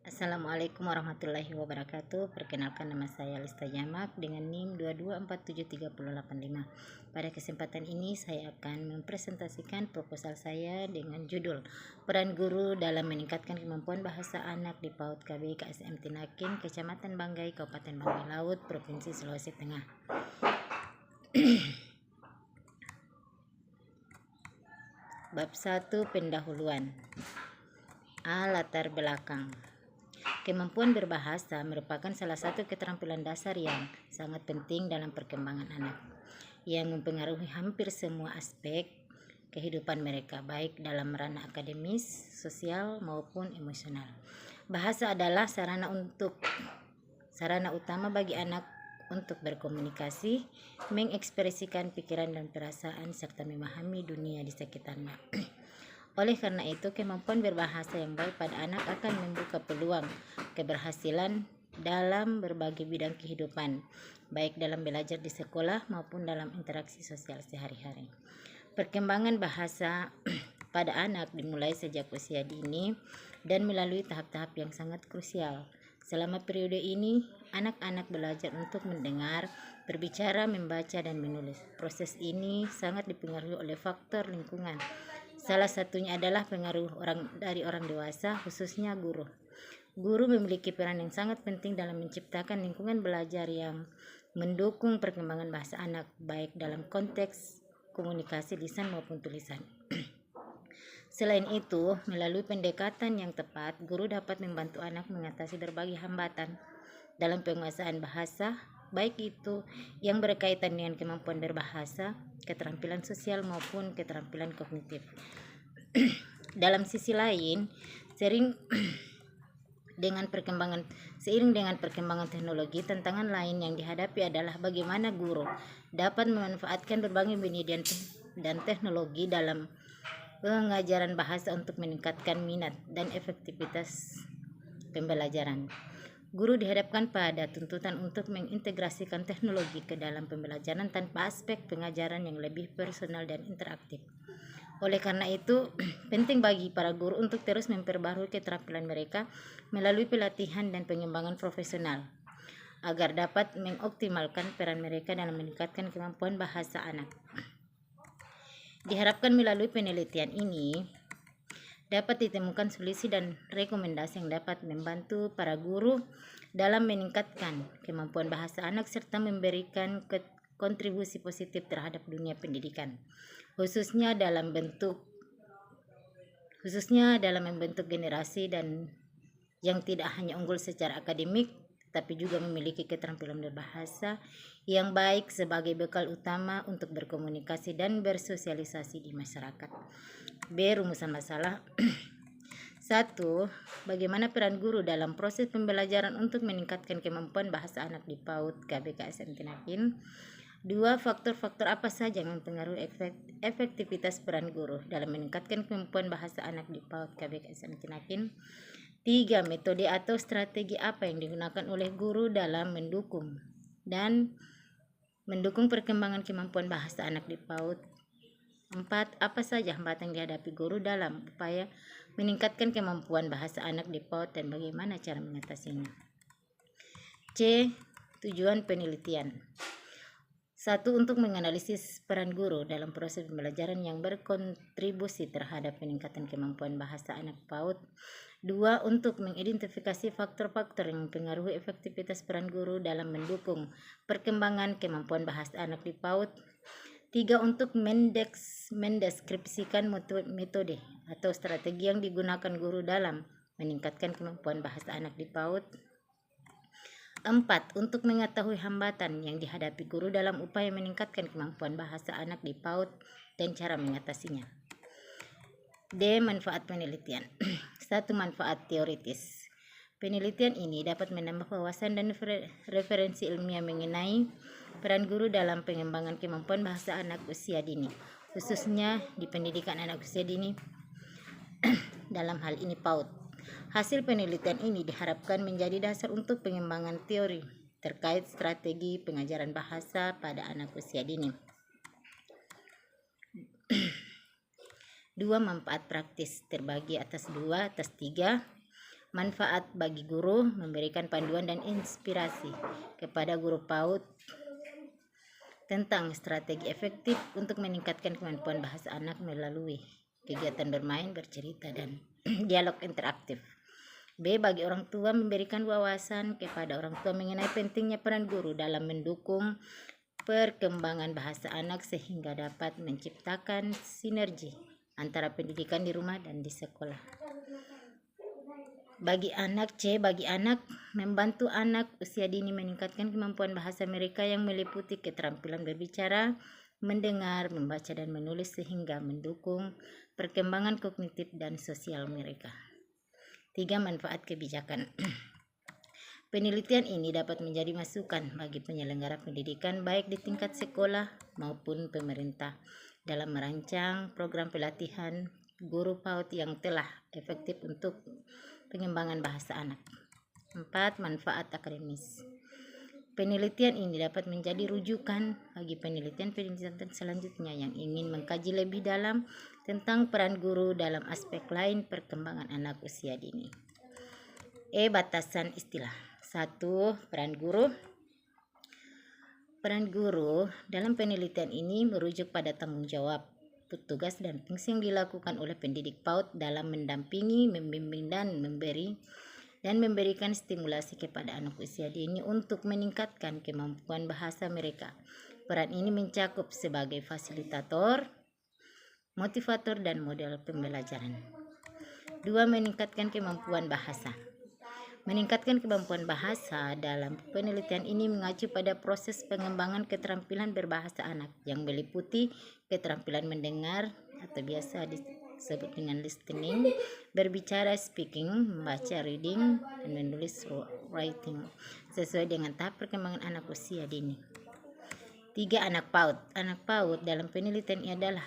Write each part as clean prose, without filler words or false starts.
Assalamualaikum warahmatullahi wabarakatuh. Perkenalkan, nama saya Lista Jamak dengan NIM 2247385. Pada kesempatan ini saya akan mempresentasikan proposal saya dengan judul Peran Guru dalam Meningkatkan Kemampuan Bahasa Anak di PAUD KB KSM Tinakin, Kecamatan Banggai, Kabupaten Banggai Laut, Provinsi Sulawesi Tengah. Bab 1, Pendahuluan. Latar belakang. Kemampuan berbahasa merupakan salah satu keterampilan dasar yang sangat penting dalam perkembangan anak, yang mempengaruhi hampir semua aspek kehidupan mereka, baik dalam ranah akademis, sosial, maupun emosional. Bahasa adalah sarana utama bagi anak untuk berkomunikasi, mengekspresikan pikiran dan perasaan, serta memahami dunia di sekitarnya. Oleh karena itu, kemampuan berbahasa yang baik pada anak akan membuka peluang keberhasilan dalam berbagai bidang kehidupan, baik dalam belajar di sekolah maupun dalam interaksi sosial sehari-hari. Perkembangan bahasa pada anak dimulai sejak usia dini dan melalui tahap-tahap yang sangat krusial. Selama periode ini, anak-anak belajar untuk mendengar, berbicara, membaca, dan menulis. Proses ini sangat dipengaruhi oleh faktor lingkungan. Salah satunya adalah pengaruh dari orang dewasa, khususnya guru. Guru memiliki peran yang sangat penting dalam menciptakan lingkungan belajar yang mendukung perkembangan bahasa anak, baik dalam konteks komunikasi lisan maupun tulisan. Selain itu, melalui pendekatan yang tepat, guru dapat membantu anak mengatasi berbagai hambatan dalam penguasaan bahasa, baik itu yang berkaitan dengan kemampuan berbahasa, keterampilan sosial maupun keterampilan kognitif. Dalam sisi lain, seiring dengan perkembangan teknologi, tantangan lain yang dihadapi adalah bagaimana guru dapat memanfaatkan berbagai media dan teknologi dalam pengajaran bahasa untuk meningkatkan minat dan efektivitas pembelajaran. Guru dihadapkan pada tuntutan untuk mengintegrasikan teknologi ke dalam pembelajaran tanpa aspek pengajaran yang lebih personal dan interaktif. Oleh karena itu, penting bagi para guru untuk terus memperbarui keterampilan mereka melalui pelatihan dan pengembangan profesional, agar dapat mengoptimalkan peran mereka dalam meningkatkan kemampuan bahasa anak. Diharapkan melalui penelitian ini dapat ditemukan solusi dan rekomendasi yang dapat membantu para guru dalam meningkatkan kemampuan bahasa anak serta memberikan kontribusi positif terhadap dunia pendidikan, khususnya dalam membentuk generasi dan yang tidak hanya unggul secara akademik, tapi juga memiliki keterampilan berbahasa yang baik sebagai bekal utama untuk berkomunikasi dan bersosialisasi di masyarakat. B. Rumusan masalah. 1. Bagaimana peran guru dalam proses pembelajaran untuk meningkatkan kemampuan bahasa anak di PAUD KB KSM Tinakin. 2. Faktor-faktor apa saja yang mempengaruhi efektivitas peran guru dalam meningkatkan kemampuan bahasa anak di PAUD KB KSM Tinakin. 3. Metode atau strategi apa yang digunakan oleh guru dalam mendukung perkembangan kemampuan bahasa anak di PAUD. 4. Apa saja hambatan yang dihadapi guru dalam upaya meningkatkan kemampuan bahasa anak di PAUD dan bagaimana cara mengatasinya. C. Tujuan penelitian. 1. Untuk menganalisis peran guru dalam proses pembelajaran yang berkontribusi terhadap peningkatan kemampuan bahasa anak PAUD. 2. Untuk mengidentifikasi faktor-faktor yang mempengaruhi efektivitas peran guru dalam mendukung perkembangan kemampuan bahasa anak di PAUD. 3. Untuk mendeskripsikan metode atau strategi yang digunakan guru dalam meningkatkan kemampuan bahasa anak di PAUD. 4. Untuk mengetahui hambatan yang dihadapi guru dalam upaya meningkatkan kemampuan bahasa anak di PAUD dan cara mengatasinya. D. Manfaat penelitian. 1. Manfaat teoritis. Penelitian ini dapat menambah wawasan dan referensi ilmiah mengenai peran guru dalam pengembangan kemampuan bahasa anak usia dini, khususnya di pendidikan anak usia dini, dalam hal ini PAUD. Hasil penelitian ini diharapkan menjadi dasar untuk pengembangan teori terkait strategi pengajaran bahasa pada anak usia dini. 2. Manfaat praktis terbagi atas 2 atas 3. Manfaat bagi guru: memberikan panduan dan inspirasi kepada guru PAUD tentang strategi efektif untuk meningkatkan kemampuan bahasa anak melalui kegiatan bermain, bercerita, dan dialog interaktif. B. Bagi orang tua, memberikan wawasan kepada orang tua mengenai pentingnya peran guru dalam mendukung perkembangan bahasa anak sehingga dapat menciptakan sinergi antara pendidikan di rumah dan di sekolah. Bagi anak C. Bagi anak, membantu anak usia dini meningkatkan kemampuan bahasa mereka yang meliputi keterampilan berbicara, mendengar, membaca, dan menulis sehingga mendukung perkembangan kognitif dan sosial mereka. 3. Manfaat kebijakan. Penelitian ini dapat menjadi masukan bagi penyelenggara pendidikan baik di tingkat sekolah maupun pemerintah dalam merancang program pelatihan guru PAUD yang telah efektif untuk pengembangan bahasa anak. 4. Manfaat akademis. Penelitian ini dapat menjadi rujukan bagi penelitian-penelitian selanjutnya yang ingin mengkaji lebih dalam tentang peran guru dalam aspek lain perkembangan anak usia dini. E. Batasan istilah. 1. Peran guru. Peran guru dalam penelitian ini merujuk pada tanggung jawab, tugas, dan fungsi yang dilakukan oleh pendidik PAUD dalam mendampingi, membimbing, dan memberikan stimulasi kepada anak usia dini untuk meningkatkan kemampuan bahasa mereka. Peran ini mencakup sebagai fasilitator, motivator, dan model pembelajaran. 2. Meningkatkan kemampuan bahasa. Meningkatkan kemampuan bahasa dalam penelitian ini mengacu pada proses pengembangan keterampilan berbahasa anak yang meliputi keterampilan mendengar atau biasa disebut dengan listening, berbicara speaking, membaca reading, dan menulis writing sesuai dengan tahap perkembangan anak usia dini. 3. Anak PAUD. Anak PAUD dalam penelitian ini adalah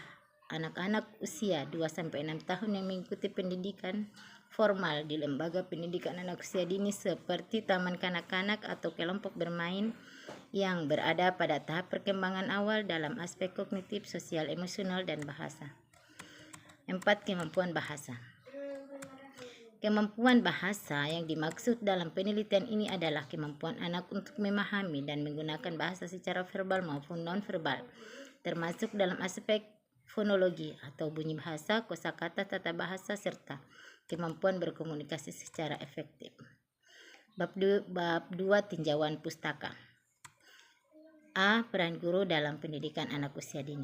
anak-anak usia 2-6 tahun yang mengikuti pendidikan formal di lembaga pendidikan anak usia dini seperti taman kanak-kanak atau kelompok bermain yang berada pada tahap perkembangan awal dalam aspek kognitif, sosial, emosional, dan bahasa. 4. Kemampuan bahasa. Kemampuan bahasa yang dimaksud dalam penelitian ini adalah kemampuan anak untuk memahami dan menggunakan bahasa secara verbal maupun non-verbal, termasuk dalam aspek fonologi atau bunyi bahasa, kosakata, tata bahasa, serta kemampuan berkomunikasi secara efektif. Bab 2 tinjauan pustaka. A. Peran guru dalam pendidikan anak usia dini.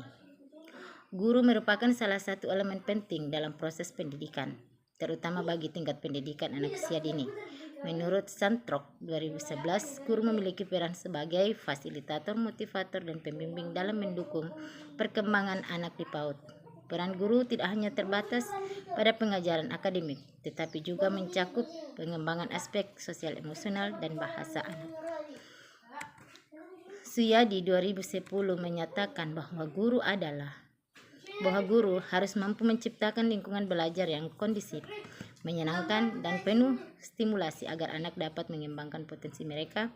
Guru merupakan salah satu elemen penting dalam proses pendidikan, terutama bagi tingkat pendidikan anak usia dini. Menurut Santrok 2011, guru memiliki peran sebagai fasilitator, motivator, dan pembimbing dalam mendukung perkembangan anak di PAUD. Peran guru tidak hanya terbatas pada pengajaran akademik, tetapi juga mencakup pengembangan aspek sosial, emosional, dan bahasa anak. Suyadi 2010 menyatakan bahwa guru harus mampu menciptakan lingkungan belajar yang kondusif, menyenangkan, dan penuh stimulasi agar anak dapat mengembangkan potensi mereka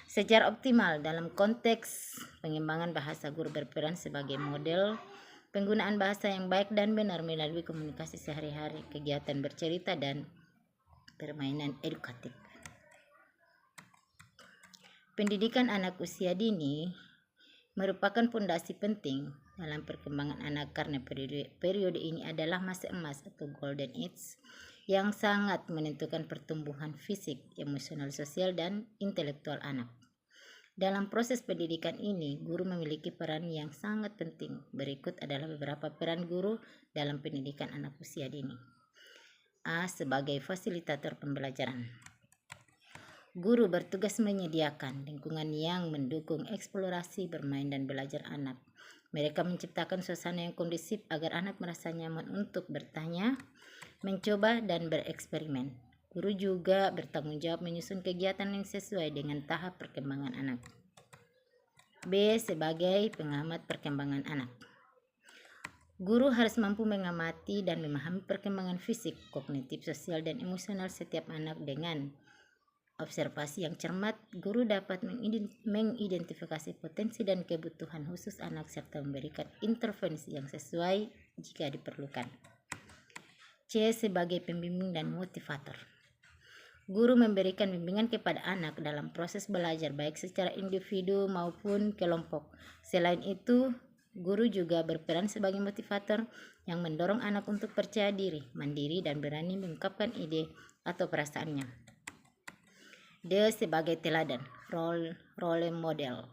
secara optimal. Dalam konteks pengembangan bahasa, guru berperan sebagai model penggunaan bahasa yang baik dan benar melalui komunikasi sehari-hari, kegiatan bercerita, dan permainan edukatif. Pendidikan anak usia dini merupakan fondasi penting dalam perkembangan anak karena periode ini adalah masa emas atau golden age yang sangat menentukan pertumbuhan fisik, emosional, sosial, dan intelektual anak. Dalam proses pendidikan ini, guru memiliki peran yang sangat penting. Berikut adalah beberapa peran guru dalam pendidikan anak usia dini. A. Sebagai fasilitator pembelajaran. Guru bertugas menyediakan lingkungan yang mendukung eksplorasi, bermain, dan belajar anak. Mereka menciptakan suasana yang kondusif agar anak merasa nyaman untuk bertanya, mencoba, dan bereksperimen. Guru juga bertanggung jawab menyusun kegiatan yang sesuai dengan tahap perkembangan anak. B. Sebagai pengamat perkembangan anak. Guru harus mampu mengamati dan memahami perkembangan fisik, kognitif, sosial, dan emosional setiap anak. Dengan observasi yang cermat, guru dapat mengidentifikasi potensi dan kebutuhan khusus anak serta memberikan intervensi yang sesuai jika diperlukan. C. Sebagai pembimbing dan motivator. Guru memberikan bimbingan kepada anak dalam proses belajar baik secara individu maupun kelompok. Selain itu, guru juga berperan sebagai motivator yang mendorong anak untuk percaya diri, mandiri, dan berani mengungkapkan ide atau perasaannya. D. Sebagai teladan, role model.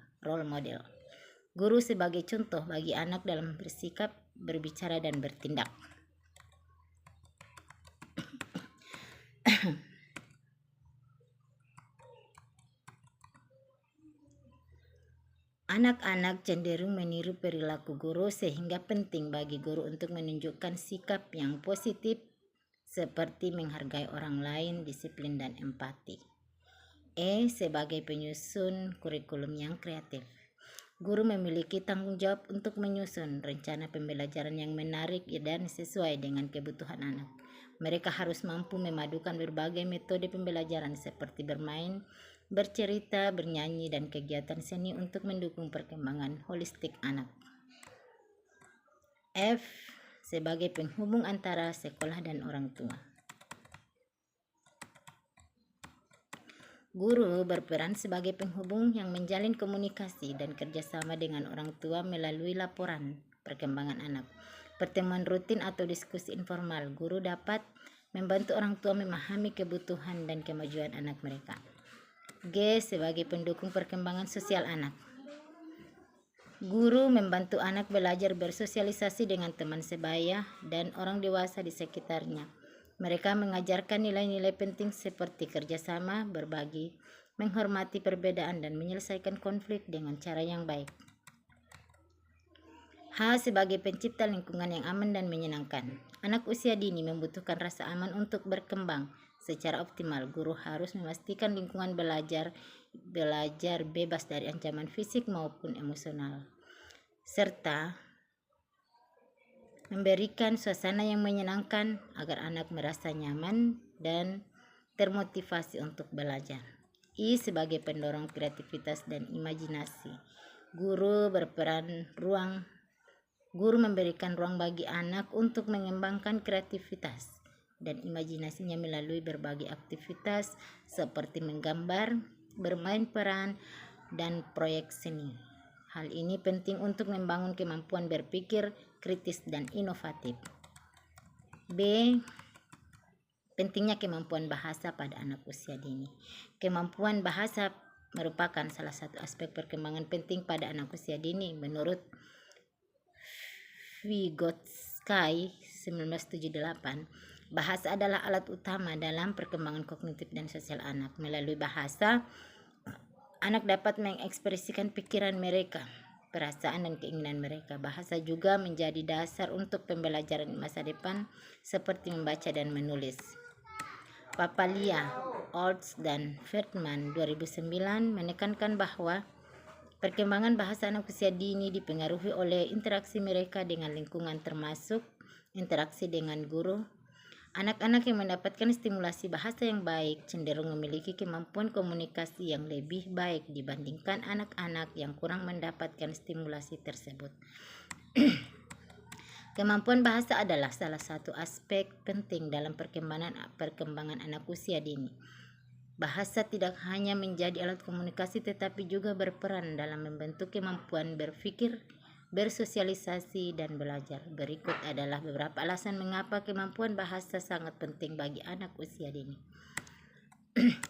Guru sebagai contoh bagi anak dalam bersikap, berbicara, dan bertindak. Anak-anak cenderung meniru perilaku guru sehingga penting bagi guru untuk menunjukkan sikap yang positif seperti menghargai orang lain, disiplin, dan empati. E. Sebagai penyusun kurikulum yang kreatif. Guru memiliki tanggung jawab untuk menyusun rencana pembelajaran yang menarik dan sesuai dengan kebutuhan anak. Mereka harus mampu memadukan berbagai metode pembelajaran seperti bermain, bercerita, bernyanyi, dan kegiatan seni untuk mendukung perkembangan holistik anak. F. Sebagai penghubung antara sekolah dan orang tua. Guru berperan sebagai penghubung yang menjalin komunikasi dan kerjasama dengan orang tua melalui laporan perkembangan anak. Pertemuan rutin atau diskusi informal, guru dapat membantu orang tua memahami kebutuhan dan kemajuan anak mereka. G. Sebagai pendukung perkembangan sosial anak. Guru membantu anak belajar bersosialisasi dengan teman sebaya dan orang dewasa di sekitarnya. Mereka mengajarkan nilai-nilai penting seperti kerjasama, berbagi, menghormati perbedaan, dan menyelesaikan konflik dengan cara yang baik. H. Sebagai pencipta lingkungan yang aman dan menyenangkan. Anak usia dini membutuhkan rasa aman untuk berkembang secara optimal. Guru harus memastikan lingkungan belajar bebas dari ancaman fisik maupun emosional, serta memberikan suasana yang menyenangkan agar anak merasa nyaman dan termotivasi untuk belajar. I. Sebagai pendorong kreativitas dan imajinasi. Guru memberikan ruang bagi anak untuk mengembangkan kreativitas dan imajinasinya melalui berbagai aktivitas seperti menggambar, bermain peran, dan proyek seni. Hal ini penting untuk membangun kemampuan berpikir kritis dan inovatif. B. Pentingnya kemampuan bahasa pada anak usia dini. Kemampuan bahasa merupakan salah satu aspek perkembangan penting pada anak usia dini. Menurut Vygotsky 1978, bahasa adalah alat utama dalam perkembangan kognitif dan sosial anak. Melalui bahasa, anak dapat mengekspresikan pikiran mereka, perasaan, dan keinginan mereka. Bahasa juga menjadi dasar untuk pembelajaran masa depan seperti membaca dan menulis. Papalia, Olds, dan Friedman 2009 menekankan bahwa perkembangan bahasa anak usia dini dipengaruhi oleh interaksi mereka dengan lingkungan termasuk interaksi dengan guru. Anak-anak yang mendapatkan stimulasi bahasa yang baik cenderung memiliki kemampuan komunikasi yang lebih baik dibandingkan anak-anak yang kurang mendapatkan stimulasi tersebut. Kemampuan bahasa adalah salah satu aspek penting dalam perkembangan anak usia dini. Bahasa tidak hanya menjadi alat komunikasi tetapi juga berperan dalam membentuk kemampuan berpikir, bersosialisasi, dan belajar. Berikut adalah beberapa alasan mengapa kemampuan bahasa sangat penting bagi anak usia dini.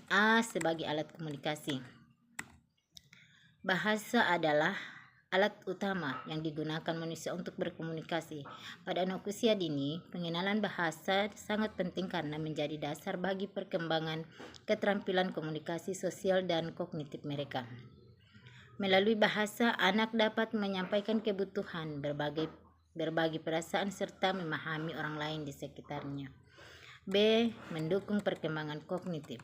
A. Sebagai alat komunikasi. Bahasa adalah alat utama yang digunakan manusia untuk berkomunikasi. Pada anak usia dini, pengenalan bahasa sangat penting karena menjadi dasar bagi perkembangan keterampilan komunikasi sosial dan kognitif mereka. Melalui bahasa, anak dapat menyampaikan kebutuhan, berbagi perasaan, serta memahami orang lain di sekitarnya. B. Mendukung perkembangan kognitif.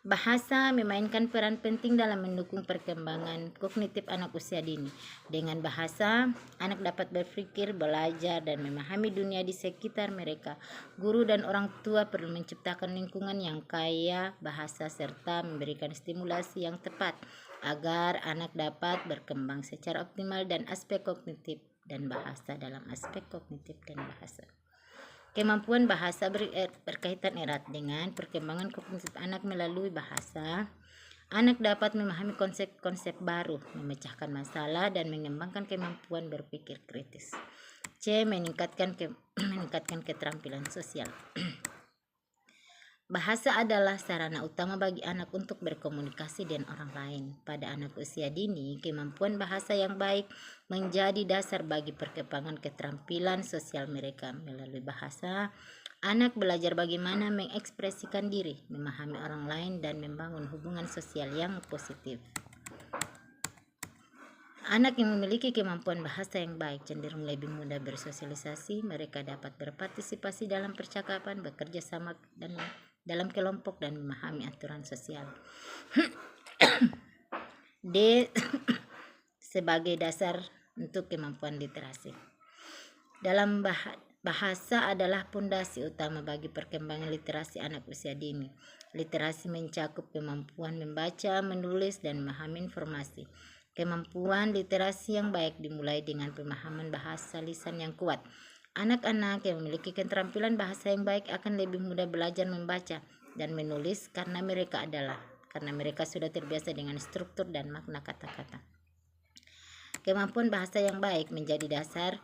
Bahasa memainkan peran penting dalam mendukung perkembangan kognitif anak usia dini. Dengan bahasa, anak dapat berpikir, belajar, dan memahami dunia di sekitar mereka. Guru dan orang tua perlu menciptakan lingkungan yang kaya bahasa serta memberikan stimulasi yang tepat agar anak dapat berkembang secara optimal dan aspek kognitif dan bahasa dalam aspek kognitif dan bahasa. Kemampuan bahasa berkaitan erat dengan perkembangan kognitif anak melalui bahasa. Anak dapat memahami konsep-konsep baru, memecahkan masalah, dan mengembangkan kemampuan berpikir kritis. C. Meningkatkan keterampilan sosial. Bahasa adalah sarana utama bagi anak untuk berkomunikasi dengan orang lain. Pada anak usia dini, kemampuan bahasa yang baik menjadi dasar bagi perkembangan keterampilan sosial mereka. Melalui bahasa, anak belajar bagaimana mengekspresikan diri, memahami orang lain, dan membangun hubungan sosial yang positif. Anak yang memiliki kemampuan bahasa yang baik cenderung lebih mudah bersosialisasi. Mereka dapat berpartisipasi dalam percakapan, bekerja sama dan dalam kelompok, dan memahami aturan sosial. D. Sebagai dasar untuk kemampuan literasi. Dalam bahasa adalah pondasi utama bagi perkembangan literasi anak usia dini. Literasi mencakup kemampuan membaca, menulis, dan memahami informasi. Kemampuan literasi yang baik dimulai dengan pemahaman bahasa lisan yang kuat. Anak-anak yang memiliki keterampilan bahasa yang baik akan lebih mudah belajar membaca dan menulis karena mereka sudah terbiasa dengan struktur dan makna kata-kata. Kemampuan bahasa yang baik menjadi dasar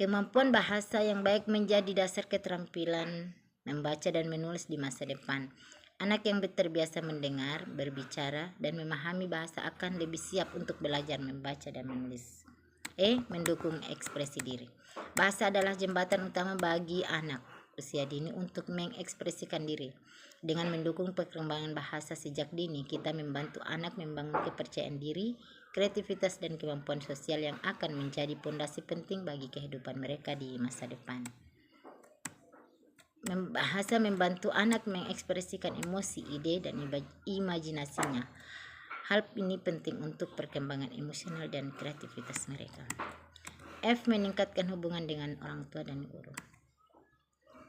Kemampuan bahasa yang baik menjadi dasar keterampilan membaca dan menulis di masa depan. Anak yang terbiasa mendengar, berbicara, dan memahami bahasa akan lebih siap untuk belajar membaca dan menulis. E. Mendukung ekspresi diri. Bahasa adalah jembatan utama bagi anak usia dini untuk mengekspresikan diri. Dengan mendukung perkembangan bahasa sejak dini, kita membantu anak membangun kepercayaan diri, kreativitas, dan kemampuan sosial yang akan menjadi pondasi penting bagi kehidupan mereka di masa depan. Bahasa membantu anak mengekspresikan emosi, ide, dan imajinasinya. Hal ini penting untuk perkembangan emosional dan kreativitas mereka. F. Meningkatkan hubungan dengan orang tua dan guru.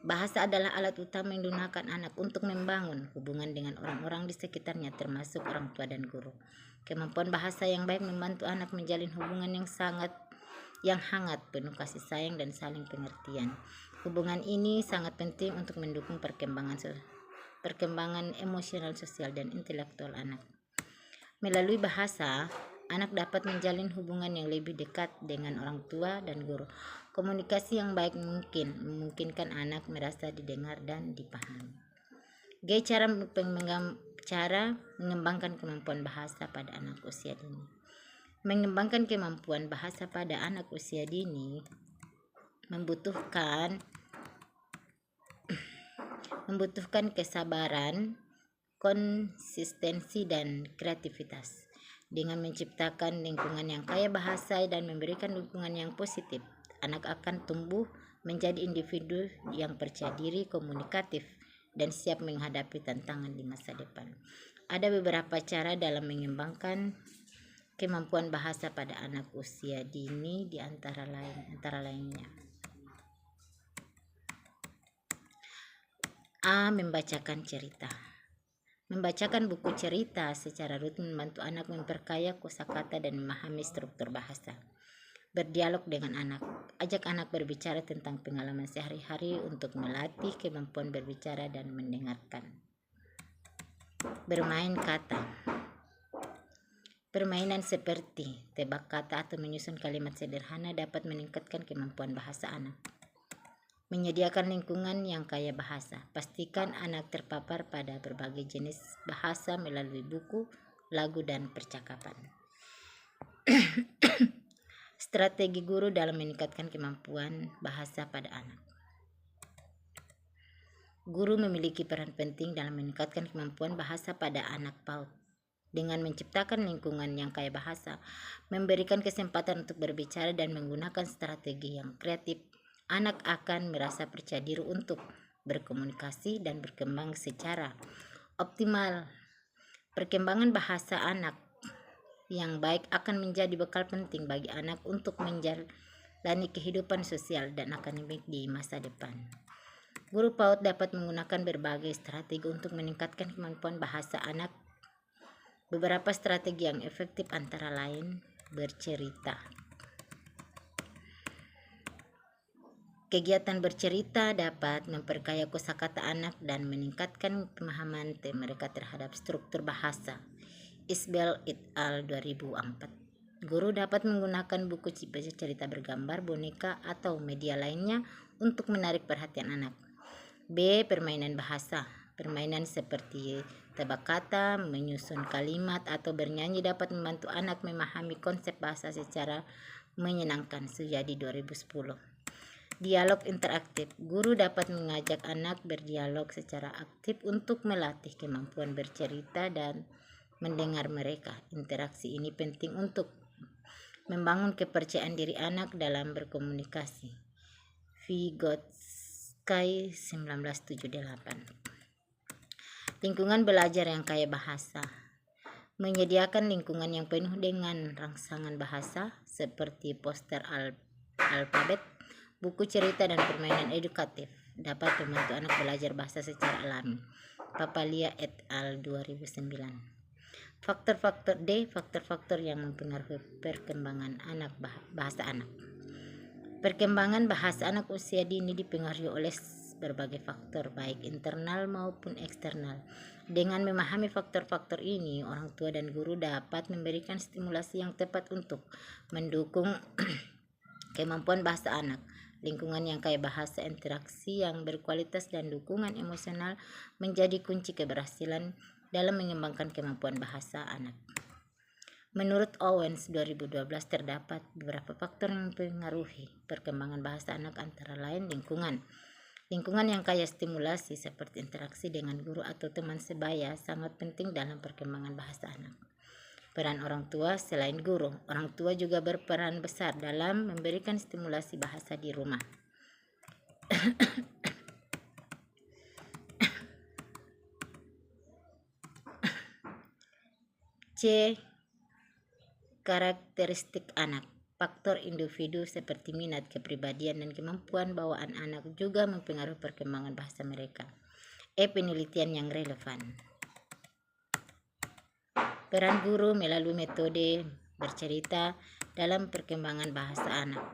Bahasa adalah alat utama yang digunakan anak untuk membangun hubungan dengan orang-orang di sekitarnya, termasuk orang tua dan guru. Kemampuan bahasa yang baik membantu anak menjalin hubungan yang hangat, penuh kasih sayang, dan saling pengertian. Hubungan ini sangat penting untuk mendukung perkembangan emosional, sosial, dan intelektual anak. Melalui bahasa, anak dapat menjalin hubungan yang lebih dekat dengan orang tua dan guru. Komunikasi yang baik memungkinkan anak merasa didengar dan dipahami. G. Cara mengembangkan kemampuan bahasa pada anak usia dini. Mengembangkan kemampuan bahasa pada anak usia dini membutuhkan kesabaran, konsistensi, dan kreativitas. Dengan menciptakan lingkungan yang kaya bahasa dan memberikan dukungan yang positif, anak akan tumbuh menjadi individu yang percaya diri, komunikatif, dan siap menghadapi tantangan di masa depan. Ada beberapa cara dalam mengembangkan kemampuan bahasa pada anak usia dini di antara lainnya. A. Membacakan cerita. Membacakan buku cerita secara rutin membantu anak memperkaya kosakata dan memahami struktur bahasa. Berdialog dengan anak. Ajak anak berbicara tentang pengalaman sehari-hari untuk melatih kemampuan berbicara dan mendengarkan. Bermain kata. Permainan seperti tebak kata atau menyusun kalimat sederhana dapat meningkatkan kemampuan bahasa anak. Menyediakan lingkungan yang kaya bahasa. Pastikan anak terpapar pada berbagai jenis bahasa melalui buku, lagu, dan percakapan. Strategi guru dalam meningkatkan kemampuan bahasa pada anak. Guru memiliki peran penting dalam meningkatkan kemampuan bahasa pada anak PAUD. Dengan menciptakan lingkungan yang kaya bahasa, memberikan kesempatan untuk berbicara, dan menggunakan strategi yang kreatif, anak akan merasa percaya diri untuk berkomunikasi dan berkembang secara optimal. Perkembangan bahasa anak yang baik akan menjadi bekal penting bagi anak untuk menjalani kehidupan sosial dan akademik di masa depan. Guru PAUD dapat menggunakan berbagai strategi untuk meningkatkan kemampuan bahasa anak Beberapa strategi yang efektif antara lain bercerita. Kegiatan bercerita dapat memperkaya kosakata anak dan meningkatkan pemahaman mereka terhadap struktur bahasa. Isbell et al. 2004. Guru dapat menggunakan buku cerita bergambar, boneka, atau media lainnya untuk menarik perhatian anak. B. Permainan bahasa. Permainan seperti tebak kata, menyusun kalimat, atau bernyanyi dapat membantu anak memahami konsep bahasa secara menyenangkan. Sujadi 2010. Dialog interaktif. Guru dapat mengajak anak berdialog secara aktif untuk melatih kemampuan bercerita dan mendengar mereka. Interaksi ini penting untuk membangun kepercayaan diri anak dalam berkomunikasi. Vygotsky 1978. Lingkungan belajar yang kaya bahasa. Menyediakan lingkungan yang penuh dengan rangsangan bahasa seperti poster alfabet, buku cerita, dan permainan edukatif dapat membantu anak belajar bahasa secara alami. Papalia et al. 2009. Faktor-faktor yang mempengaruhi perkembangan bahasa anak. Perkembangan bahasa anak usia dini dipengaruhi oleh berbagai faktor, baik internal maupun eksternal. Dengan memahami faktor-faktor ini, orang tua dan guru dapat memberikan stimulasi yang tepat untuk mendukung kemampuan bahasa anak. Lingkungan yang kaya bahasa, interaksi yang berkualitas, dan dukungan emosional menjadi kunci keberhasilan dalam mengembangkan kemampuan bahasa anak. Menurut Owens 2012, terdapat beberapa faktor yang mempengaruhi perkembangan bahasa anak, antara lain lingkungan. Lingkungan yang kaya stimulasi seperti interaksi dengan guru atau teman sebaya sangat penting dalam perkembangan bahasa anak. Peran orang tua. Selain guru, orang tua juga berperan besar dalam memberikan stimulasi bahasa di rumah. C. Karakteristik anak. Faktor individu seperti minat, kepribadian, dan kemampuan bawaan anak juga mempengaruhi perkembangan bahasa mereka. E. Penelitian yang relevan. Peran guru melalui metode bercerita dalam perkembangan bahasa anak.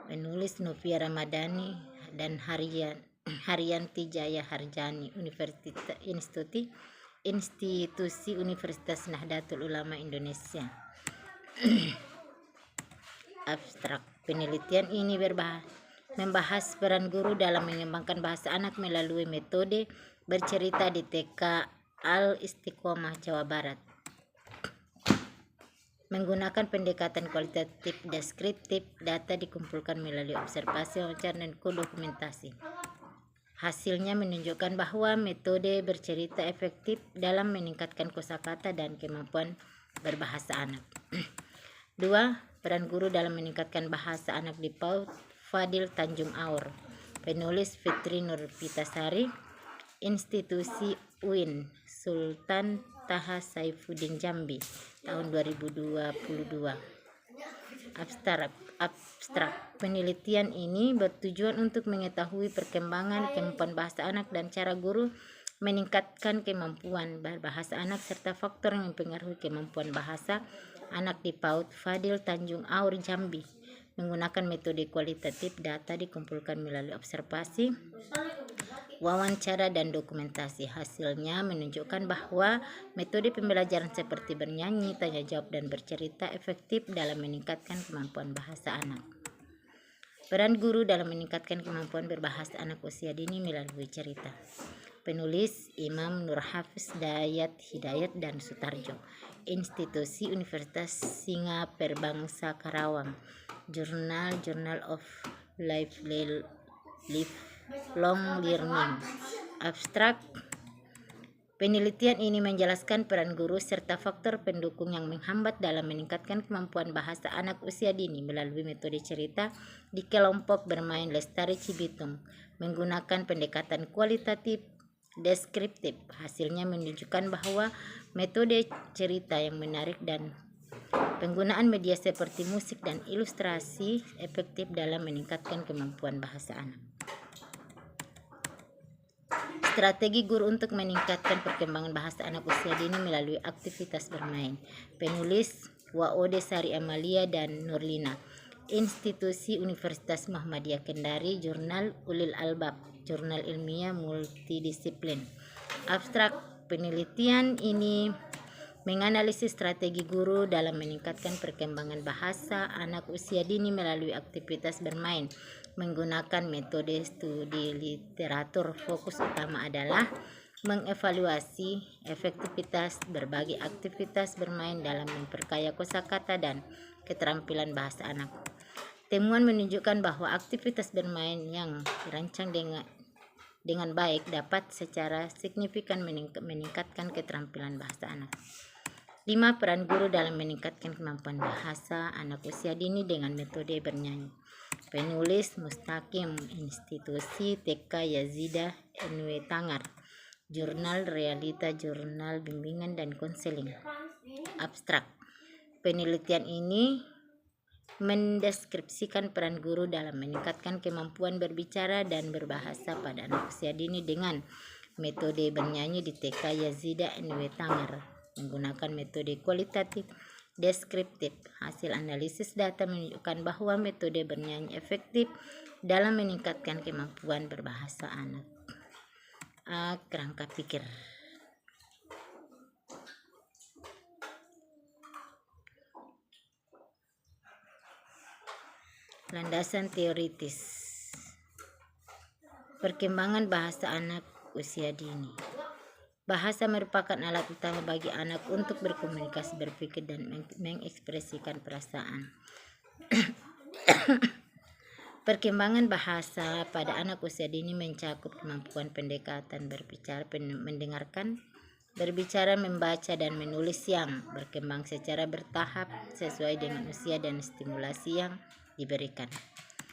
Penulis Novia Ramadhani dan Haryanti Jaya Harjani, Institusi Universitas Nahdlatul Ulama Indonesia. Abstrak. Penelitian ini membahas peran guru dalam mengembangkan bahasa anak melalui metode bercerita di TK Al-Istiqomah, Jawa Barat. Menggunakan pendekatan kualitatif deskriptif, data dikumpulkan melalui observasi, wawancara, dan dokumentasi. Hasilnya menunjukkan bahwa metode bercerita efektif dalam meningkatkan kosakata dan kemampuan berbahasa anak. 2. Peran guru dalam meningkatkan bahasa anak di PAUD. Fadil Tanjung Aur. Penulis Fitri Nurpitasari, Institusi UIN Sultan Taha Saifuddin Jambi, tahun 2022. Abstrak. Penelitian ini bertujuan untuk mengetahui perkembangan kemampuan bahasa anak dan cara guru meningkatkan kemampuan berbahasa anak serta faktor yang mempengaruhi kemampuan bahasa anak di PAUD Fadil Tanjung Aur Jambi. Menggunakan metode kualitatif, data dikumpulkan melalui observasi, wawancara, dan dokumentasi. Hasilnya menunjukkan bahwa metode pembelajaran seperti bernyanyi, tanya jawab, dan bercerita efektif dalam meningkatkan kemampuan bahasa anak. Peran guru dalam meningkatkan kemampuan berbahasa anak usia dini melalui cerita. Penulis Imam Nur Hafiz Dayat Hidayat dan Sutarjo, Institusi Universitas Singa Perbangsa Karawang, Journal of Lifelong Learning. Abstrak. Penelitian ini menjelaskan peran guru serta faktor pendukung yang menghambat dalam meningkatkan kemampuan bahasa anak usia dini melalui metode cerita di kelompok bermain Lestari Cibitung menggunakan pendekatan kualitatif deskriptif. Hasilnya menunjukkan bahwa metode cerita yang menarik dan penggunaan media seperti musik dan ilustrasi efektif dalam meningkatkan kemampuan bahasa anak. Strategi guru untuk meningkatkan perkembangan bahasa anak usia dini melalui aktivitas bermain. Penulis Waode Sari Amalia dan Nurlina. Institusi Universitas Muhammadiyah Kendari. Jurnal Ulil Albab, jurnal ilmiah multidisiplin. Abstrak penelitian ini menganalisis strategi guru dalam meningkatkan perkembangan bahasa anak usia dini melalui aktivitas bermain menggunakan metode studi literatur. Fokus utama adalah mengevaluasi efektivitas berbagai aktivitas bermain dalam memperkaya kosakata dan keterampilan bahasa anak. Temuan menunjukkan bahwa aktivitas bermain yang dirancang dengan baik dapat secara signifikan meningkatkan keterampilan bahasa anak. 5. Peran guru dalam meningkatkan kemampuan bahasa anak usia dini dengan metode bernyanyi. Penulis Mustaqim, Institusi TK Yazidah NW Tangar. Jurnal Realita, jurnal bimbingan dan konseling. Abstrak penelitian ini mendeskripsikan peran guru dalam meningkatkan kemampuan berbicara dan berbahasa pada anak usia dini dengan metode bernyanyi di TK Yazidah NW Tangar menggunakan metode kualitatif deskriptif. Hasil analisis data menunjukkan bahwa metode bernyanyi efektif dalam meningkatkan kemampuan berbahasa anak. Kerangka pikir. Landasan teoritis. Perkembangan bahasa anak usia dini. Bahasa merupakan alat utama bagi anak untuk berkomunikasi, berpikir, dan mengekspresikan perasaan. Perkembangan bahasa pada anak usia dini mencakup kemampuan pendekatan, berbicara, mendengarkan, berbicara, membaca, dan menulis yang berkembang secara bertahap sesuai dengan usia dan stimulasi yang diberikan.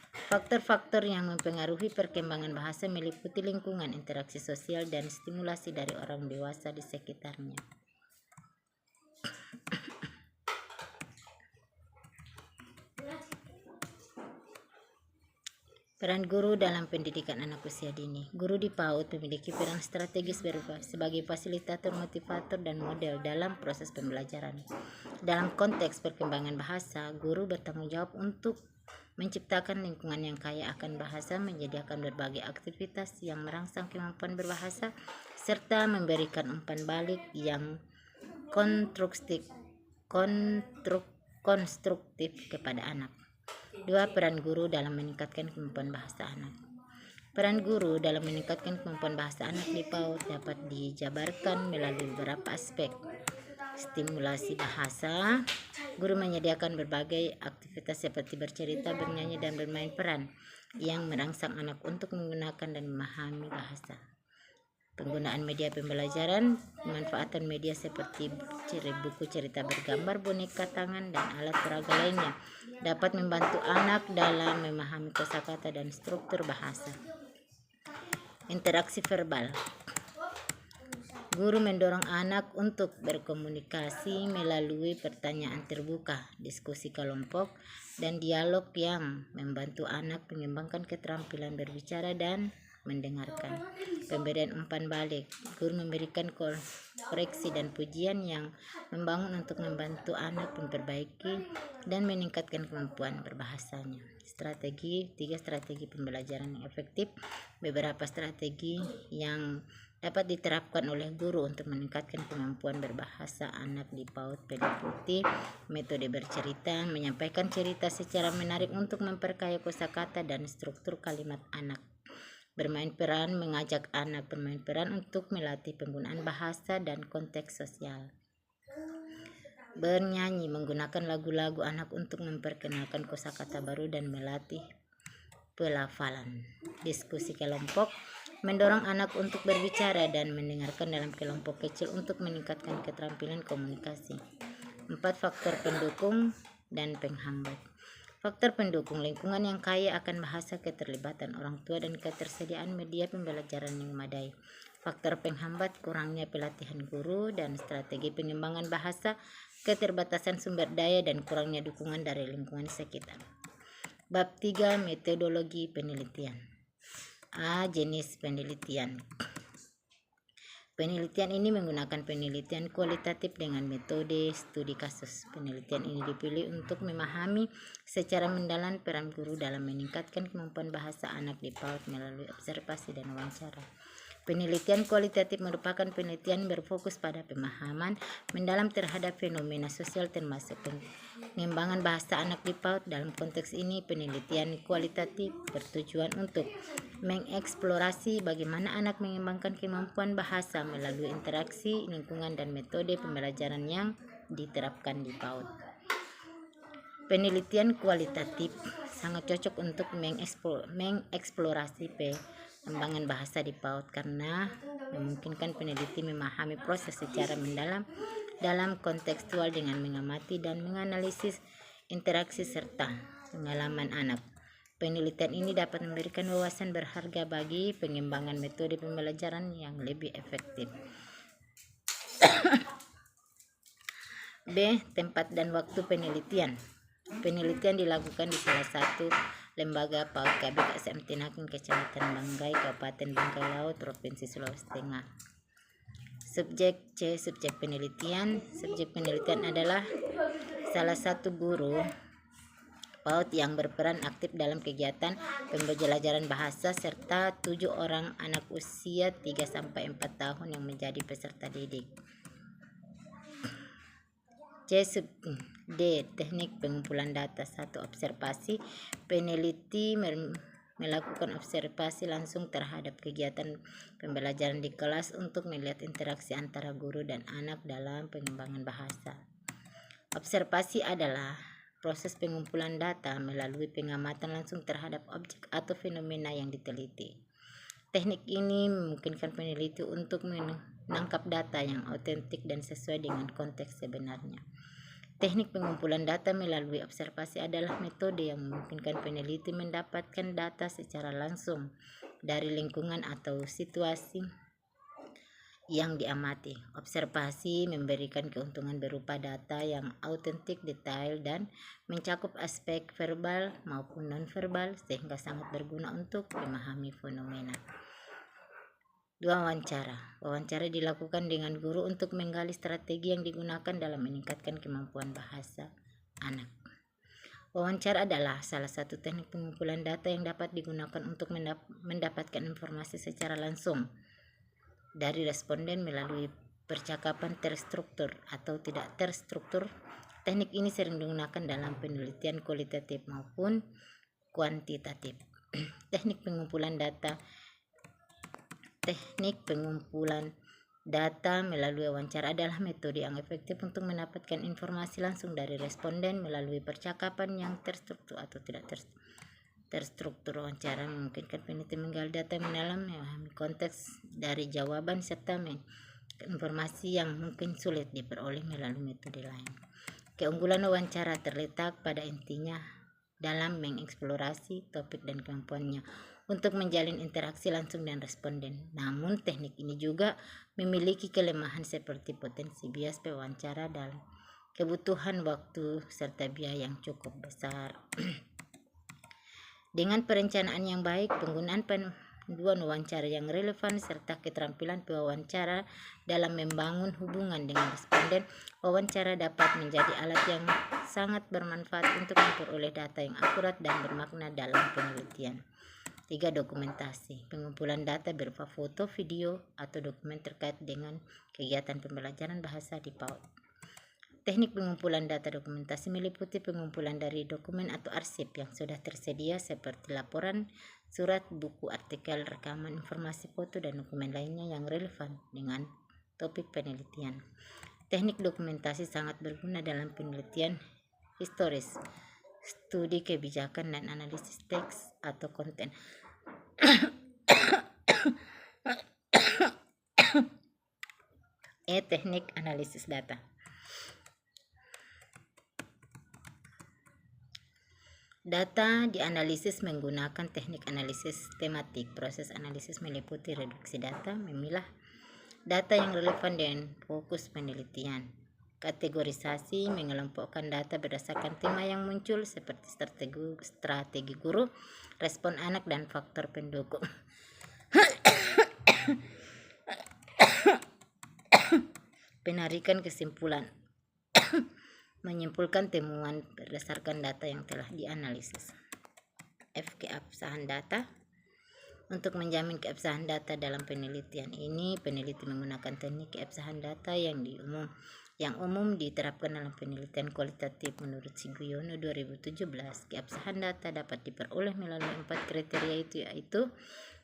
Faktor-faktor yang mempengaruhi perkembangan bahasa meliputi lingkungan, interaksi sosial, dan stimulasi dari orang dewasa di sekitarnya. Peran guru dalam pendidikan anak usia dini. Guru di PAUD memiliki peran strategis sebagai fasilitator, motivator, dan model dalam proses pembelajaran. Dalam konteks perkembangan bahasa, guru bertanggung jawab untuk menciptakan lingkungan yang kaya akan bahasa, menyediakan berbagai aktivitas yang merangsang kemampuan berbahasa, serta memberikan umpan balik yang konstruktif kepada anak. 2. Peran guru dalam meningkatkan kemampuan bahasa anak. Peran guru dalam meningkatkan kemampuan bahasa anak di PAUD dapat dijabarkan melalui beberapa aspek. Stimulasi bahasa. Guru menyediakan berbagai aktivitas seperti bercerita, bernyanyi, dan bermain peran yang merangsang anak untuk menggunakan dan memahami bahasa. Penggunaan media pembelajaran. Pemanfaatan media seperti buku cerita bergambar, boneka tangan, dan alat peraga lainnya dapat membantu anak dalam memahami kosakata dan struktur bahasa. Interaksi verbal. Guru mendorong anak untuk berkomunikasi melalui pertanyaan terbuka, diskusi kelompok, dan dialog yang membantu anak mengembangkan keterampilan berbicara dan mendengarkan. Pemberian umpan balik. Guru memberikan koreksi dan pujian yang membangun untuk membantu anak memperbaiki dan meningkatkan kemampuan berbahasanya. Strategi. 3 strategi pembelajaran yang efektif. Beberapa strategi yang dapat diterapkan oleh guru untuk meningkatkan kemampuan berbahasa anak di PAUD meliputi metode bercerita, menyampaikan cerita secara menarik untuk memperkaya kosakata dan struktur kalimat anak. Bermain peran, mengajak anak bermain peran untuk melatih penggunaan bahasa dan konteks sosial. Bernyanyi, menggunakan lagu-lagu anak untuk memperkenalkan kosakata baru dan melatih pelafalan. Diskusi kelompok, mendorong anak untuk berbicara dan mendengarkan dalam kelompok kecil untuk meningkatkan keterampilan komunikasi. 4. Faktor pendukung dan penghambat. Faktor pendukung, lingkungan yang kaya akan bahasa, keterlibatan orang tua, dan ketersediaan media pembelajaran yang memadai. Faktor penghambat, kurangnya pelatihan guru dan strategi pengembangan bahasa, keterbatasan sumber daya, dan kurangnya dukungan dari lingkungan sekitar. Bab 3. Metodologi penelitian. A. Jenis penelitian. Penelitian ini menggunakan penelitian kualitatif dengan metode studi kasus. Penelitian ini dipilih untuk memahami secara mendalam peran guru dalam meningkatkan kemampuan bahasa anak di PAUD melalui observasi dan wawancara. Penelitian kualitatif merupakan penelitian berfokus pada pemahaman mendalam terhadap fenomena sosial termasuk pengembangan bahasa anak di PAUD. Dalam konteks ini, penelitian kualitatif bertujuan untuk mengeksplorasi bagaimana anak mengembangkan kemampuan bahasa melalui interaksi lingkungan dan metode pembelajaran yang diterapkan di PAUD. Penelitian kualitatif sangat cocok untuk mengeksplorasi pengembangan bahasa di PAUD karena memungkinkan peneliti memahami proses secara mendalam dalam kontekstual dengan mengamati dan menganalisis interaksi serta pengalaman anak. Penelitian ini dapat memberikan wawasan berharga bagi pengembangan metode pembelajaran yang lebih efektif. B. Tempat dan waktu penelitian. Penelitian dilakukan di salah satu lembaga PAUD KBKSM Tinakin, Kecamatan Banggai, Kabupaten Bangkai Laut, Provinsi Sulawesi Tengah. Subjek C. Subjek penelitian. Subjek penelitian adalah salah satu guru PAUD yang berperan aktif dalam kegiatan pembelajaran bahasa serta 7 orang anak usia 3-4 tahun yang menjadi peserta didik. D. Teknik pengumpulan data. 1. Observasi. Peneliti melakukan observasi langsung terhadap kegiatan pembelajaran di kelas untuk melihat interaksi antara guru dan anak dalam pengembangan bahasa. Observasi adalah proses pengumpulan data melalui pengamatan langsung terhadap objek atau fenomena yang diteliti. Teknik ini memungkinkan peneliti untuk menangkap data yang autentik dan sesuai dengan konteks sebenarnya. Teknik pengumpulan data melalui observasi adalah metode yang memungkinkan peneliti mendapatkan data secara langsung dari lingkungan atau situasi yang diamati. Observasi memberikan keuntungan berupa data yang autentik, detail, dan mencakup aspek verbal maupun non-verbal sehingga sangat berguna untuk memahami fenomena. 2. Wawancara. Wawancara dilakukan dengan guru untuk menggali strategi yang digunakan dalam meningkatkan kemampuan bahasa anak. Wawancara adalah salah satu teknik pengumpulan data yang dapat digunakan untuk mendapatkan informasi secara langsung dari responden melalui percakapan terstruktur atau tidak terstruktur. Teknik ini sering digunakan dalam penelitian kualitatif maupun kuantitatif. Teknik pengumpulan data melalui wawancara adalah metode yang efektif untuk mendapatkan informasi langsung dari responden melalui percakapan yang terstruktur atau tidak terstruktur. Wawancara memungkinkan peneliti menggali data mendalam, memahami konteks dari jawaban serta informasi yang mungkin sulit diperoleh melalui metode lain. Keunggulan wawancara terletak pada intinya dalam mengeksplorasi topik dan kemampuannya untuk menjalin interaksi langsung dengan responden. Namun teknik ini juga memiliki kelemahan seperti potensi bias pewawancara dan kebutuhan waktu serta biaya yang cukup besar. Dengan perencanaan yang baik, penggunaan panduan wawancara yang relevan, serta keterampilan pewawancara dalam membangun hubungan dengan responden, wawancara dapat menjadi alat yang sangat bermanfaat untuk memperoleh data yang akurat dan bermakna dalam penelitian. 3. Dokumentasi. Pengumpulan data berupa foto, video, atau dokumen terkait dengan kegiatan pembelajaran bahasa di PAUD. Teknik pengumpulan data dokumentasi meliputi pengumpulan dari dokumen atau arsip yang sudah tersedia seperti laporan, surat, buku, artikel, rekaman, informasi foto, dan dokumen lainnya yang relevan dengan topik penelitian. Teknik dokumentasi sangat berguna dalam penelitian historis, studi kebijakan, dan analisis teks atau konten. Teknik analisis data. Data dianalisis menggunakan teknik analisis tematik. Proses analisis meliputi reduksi data, memilah data yang relevan dan fokus penelitian. Kategorisasi mengelompokkan data berdasarkan tema yang muncul seperti strategi guru, respon anak, dan faktor pendukung. Penarikan kesimpulan. Menyimpulkan temuan berdasarkan data yang telah dianalisis. F. Keabsahan data. Untuk menjamin keabsahan data dalam penelitian ini, peneliti menggunakan teknik keabsahan data yang umum diterapkan dalam penelitian kualitatif menurut Siguyono 2017. Keabsahan data dapat diperoleh melalui 4 kriteria yaitu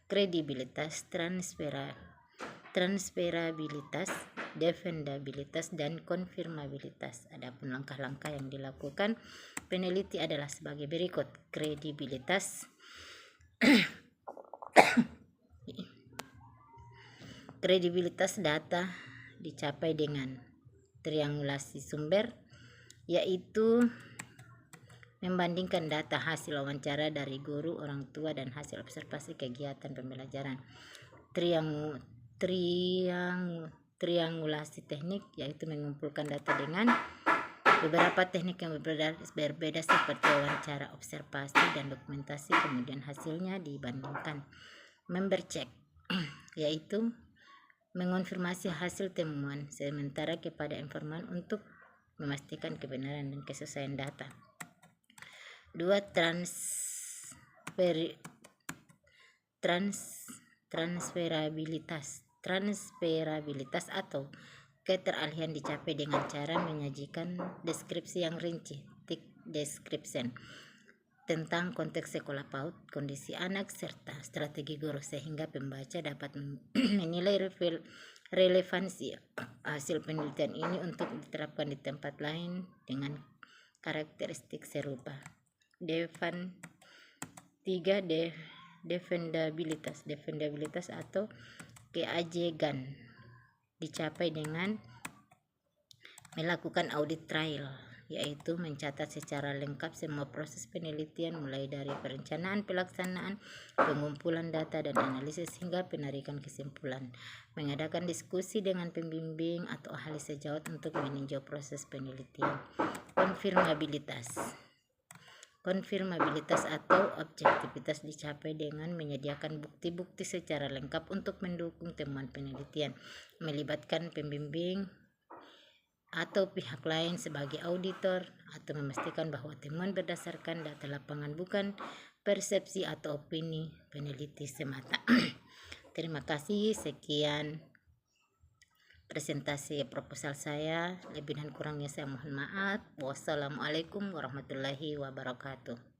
kredibilitas, transferabilitas, defendabilitas, dan konfirmabilitas. Adapun langkah-langkah yang dilakukan peneliti adalah sebagai berikut. Kredibilitas. Kredibilitas data dicapai dengan triangulasi sumber, yaitu membandingkan data hasil wawancara dari guru, orang tua, dan hasil observasi kegiatan pembelajaran. Triangulasi teknik, yaitu mengumpulkan data dengan beberapa teknik yang berbeda seperti wawancara, observasi, dan dokumentasi, kemudian hasilnya dibandingkan. Member check, yaitu mengonfirmasi hasil temuan sementara kepada informan untuk memastikan kebenaran dan kesesuaian data. 2. Transferabilitas atau keteralihan dicapai dengan cara menyajikan deskripsi yang rinci, thick description, tentang konteks sekolah PAUD, kondisi anak, serta strategi guru sehingga pembaca dapat menilai relevansi hasil penelitian ini untuk diterapkan di tempat lain dengan karakteristik serupa. 3. Defendabilitas atau keajegan dicapai dengan melakukan audit trail, yaitu mencatat secara lengkap semua proses penelitian mulai dari perencanaan, pelaksanaan, pengumpulan data, dan analisis hingga penarikan kesimpulan. Mengadakan diskusi dengan pembimbing atau ahli sejawat untuk meninjau proses penelitian. Konfirmabilitas atau objektivitas dicapai dengan menyediakan bukti-bukti secara lengkap untuk mendukung temuan penelitian, melibatkan pembimbing atau pihak lain sebagai auditor, atau memastikan bahwa temuan berdasarkan data lapangan bukan persepsi atau opini peneliti semata. Terima kasih, sekian presentasi proposal saya. Lebih dan kurangnya saya mohon maaf. Wassalamualaikum warahmatullahi wabarakatuh.